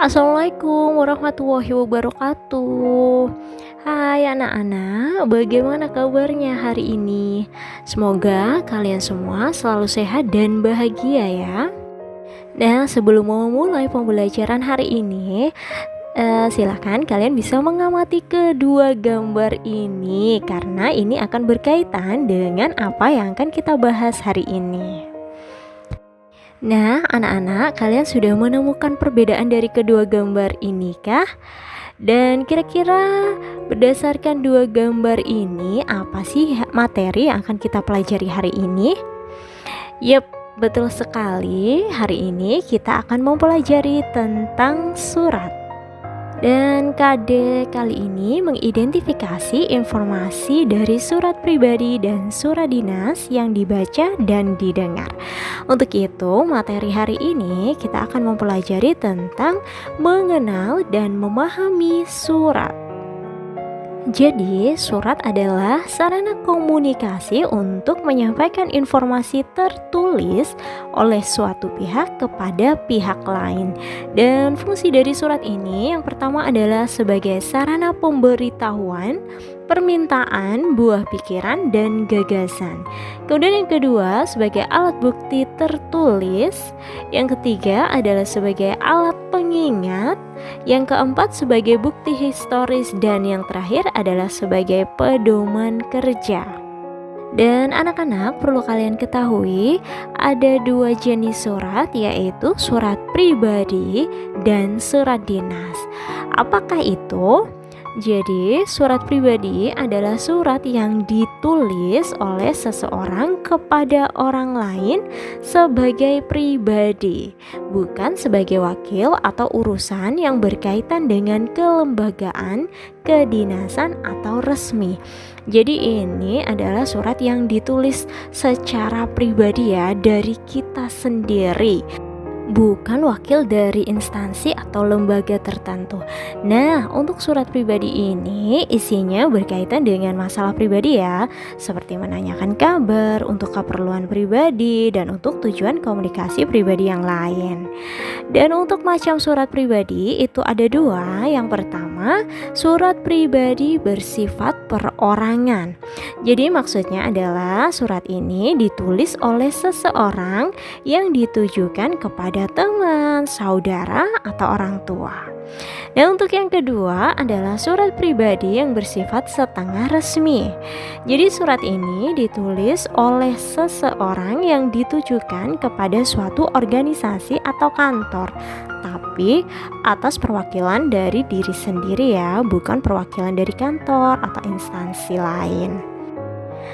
Assalamualaikum warahmatullahi wabarakatuh. Hai anak-anak, bagaimana kabarnya hari ini? Semoga kalian semua selalu sehat dan bahagia ya. Nah, sebelum memulai pembelajaran hari ini, silahkan kalian bisa mengamati kedua gambar ini karena ini akan berkaitan dengan apa yang akan kita bahas hari ini. Nah, anak-anak, kalian sudah menemukan perbedaan dari kedua gambar ini kah? Dan kira-kira berdasarkan dua gambar ini, apa sih materi yang akan kita pelajari hari ini? Yep, betul sekali. Hari ini kita akan mempelajari tentang surat. Dan KD kali ini mengidentifikasi informasi dari surat pribadi dan surat dinas yang dibaca dan didengar. Untuk itu, materi hari ini kita akan mempelajari tentang mengenal dan memahami surat. Jadi, surat adalah sarana komunikasi untuk menyampaikan informasi tertulis oleh suatu pihak kepada pihak lain. Dan fungsi dari surat ini yang pertama adalah sebagai sarana pemberitahuan, permintaan, buah pikiran, dan gagasan. Kemudian yang kedua sebagai alat bukti tertulis. Yang ketiga adalah sebagai alat pengingat. Yang keempat sebagai bukti historis, dan yang terakhir adalah sebagai pedoman kerja. Dan anak-anak perlu kalian ketahui ada dua jenis surat, yaitu surat pribadi dan surat dinas. Apakah itu? Jadi, surat pribadi adalah surat yang ditulis oleh seseorang kepada orang lain sebagai pribadi, bukan sebagai wakil atau urusan yang berkaitan dengan kelembagaan, kedinasan, atau resmi. Jadi ini adalah surat yang ditulis secara pribadi ya, dari kita sendiri, bukan wakil dari instansi atau lembaga tertentu. Nah, untuk surat pribadi ini isinya berkaitan dengan masalah pribadi ya, seperti menanyakan kabar untuk keperluan pribadi dan untuk tujuan komunikasi pribadi yang lain. Dan untuk macam surat pribadi itu ada dua. Yang pertama, surat pribadi bersifat perorangan. Jadi maksudnya adalah surat ini ditulis oleh seseorang yang ditujukan kepada teman, saudara, atau orang tua. Dan untuk yang kedua adalah surat pribadi yang bersifat setengah resmi. Jadi surat ini ditulis oleh seseorang yang ditujukan kepada suatu organisasi atau kantor, tapi atas perwakilan dari diri sendiri ya, bukan perwakilan dari kantor atau instansi lain.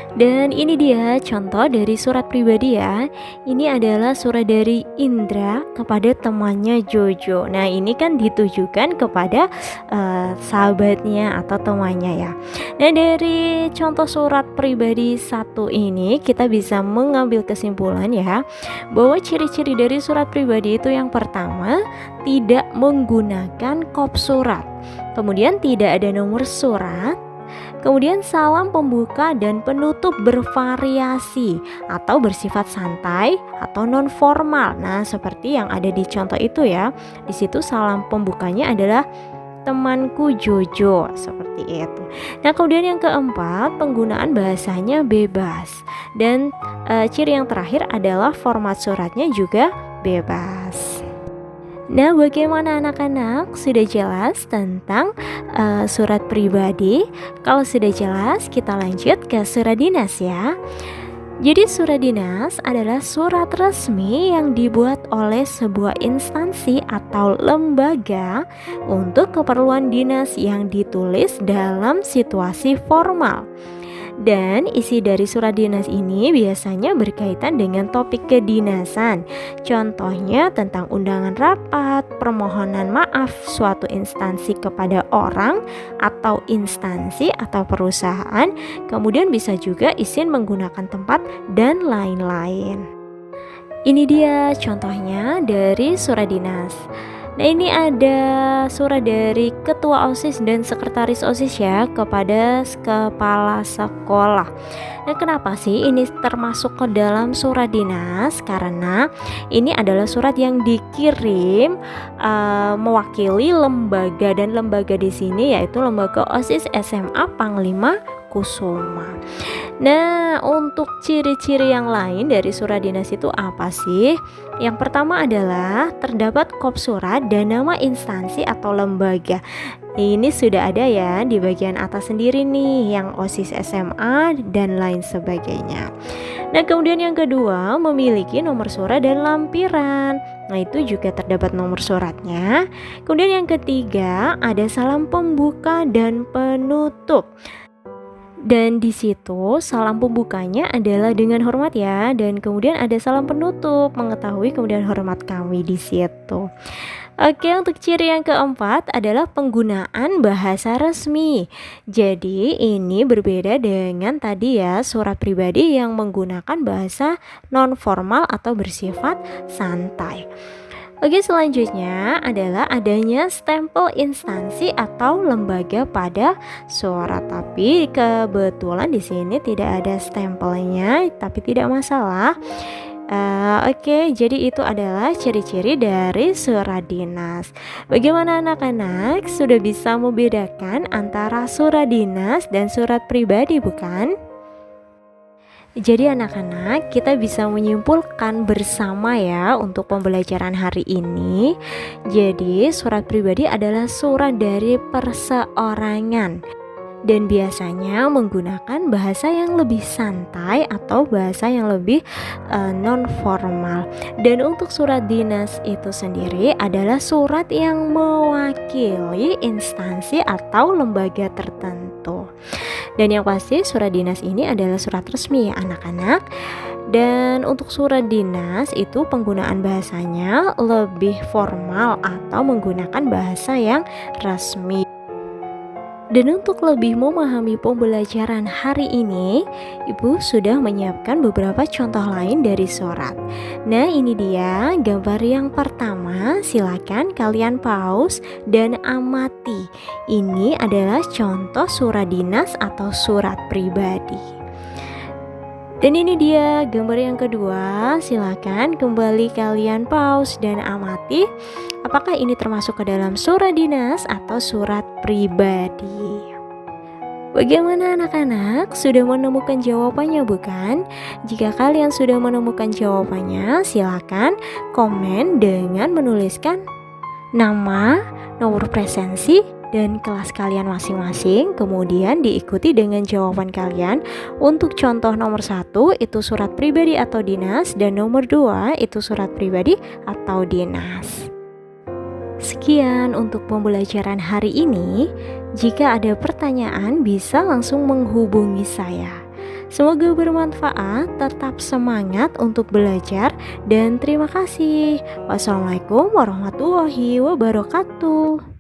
Dan ini dia contoh dari surat pribadi ya. Ini adalah surat dari Indra kepada temannya Jojo. Nah, ini kan ditujukan kepada sahabatnya atau temannya ya. Nah, dari contoh surat pribadi satu ini kita bisa mengambil kesimpulan ya, bahwa ciri-ciri dari surat pribadi itu yang pertama, tidak menggunakan kop surat. Kemudian tidak ada nomor surat. Kemudian salam pembuka dan penutup bervariasi atau bersifat santai atau non formal. Nah, seperti yang ada di contoh itu ya. Di situ salam pembukanya adalah temanku Jojo, seperti itu. Nah, kemudian yang keempat, penggunaan bahasanya bebas. Dan ciri yang terakhir adalah format suratnya juga bebas. Nah, bagaimana anak-anak? Sudah jelas tentang surat pribadi? Kalau sudah jelas, kita lanjut ke surat dinas ya. Jadi surat dinas adalah surat resmi yang dibuat oleh sebuah instansi atau lembaga untuk keperluan dinas yang ditulis dalam situasi formal. Dan isi dari surat dinas ini biasanya berkaitan dengan topik kedinasan. Contohnya tentang undangan rapat, permohonan maaf suatu instansi kepada orang atau instansi atau perusahaan. Kemudian bisa juga izin menggunakan tempat dan lain-lain. Ini dia contohnya dari surat dinas. Nah, ini ada surat dari Ketua OSIS dan Sekretaris OSIS ya kepada kepala sekolah. Nah, kenapa sih ini termasuk ke dalam surat dinas? Karena ini adalah surat yang dikirim mewakili lembaga, dan lembaga di sini yaitu lembaga OSIS SMA Panglima Kusuma. Nah, untuk ciri-ciri yang lain dari surat dinas itu apa sih? Yang pertama adalah terdapat kop surat dan nama instansi atau lembaga. Ini sudah ada ya di bagian atas sendiri nih, yang OSIS SMA dan lain sebagainya. Nah, kemudian yang kedua memiliki nomor surat dan lampiran. Nah, itu juga terdapat nomor suratnya. Kemudian yang ketiga ada salam pembuka dan penutup. Dan di situ salam pembukanya adalah dengan hormat ya, dan kemudian ada salam penutup, mengetahui kemudian hormat kami di situ. Oke, untuk ciri yang keempat adalah penggunaan bahasa resmi. Jadi ini berbeda dengan tadi ya surat pribadi yang menggunakan bahasa non formal atau bersifat santai. Oke, selanjutnya adalah adanya stempel instansi atau lembaga pada surat. Tapi kebetulan di sini tidak ada stempelnya, tapi tidak masalah. Oke, jadi itu adalah ciri-ciri dari surat dinas. Bagaimana anak-anak? Sudah bisa membedakan antara surat dinas dan surat pribadi, bukan? Jadi anak-anak, kita bisa menyimpulkan bersama ya untuk pembelajaran hari ini. Jadi surat pribadi adalah surat dari perseorangan, dan biasanya menggunakan bahasa yang lebih santai atau bahasa yang lebih non formal. Dan untuk surat dinas itu sendiri adalah surat yang mewakili instansi atau lembaga tertentu. Dan yang pasti surat dinas ini adalah surat resmi ya anak-anak. Dan untuk surat dinas itu penggunaan bahasanya lebih formal atau menggunakan bahasa yang resmi. Dan untuk lebih memahami pembelajaran hari ini, Ibu sudah menyiapkan beberapa contoh lain dari surat. Nah, ini dia gambar yang pertama. Silakan kalian pause dan amati. Ini adalah contoh surat dinas atau surat pribadi. Dan ini dia gambar yang kedua. Silakan kembali kalian pause dan amati. Apakah ini termasuk ke dalam surat dinas atau surat pribadi? Bagaimana anak-anak? Sudah menemukan jawabannya bukan? Jika kalian sudah menemukan jawabannya, silakan komen dengan menuliskan nama, nomor presensi, dan kelas kalian masing-masing. Kemudian diikuti dengan jawaban kalian. Untuk contoh nomor 1 itu surat pribadi atau dinas, dan nomor 2 itu surat pribadi atau dinas. Sekian untuk pembelajaran hari ini. Jika ada pertanyaan bisa langsung menghubungi saya. Semoga bermanfaat, tetap semangat untuk belajar, dan terima kasih. Wassalamualaikum warahmatullahi wabarakatuh.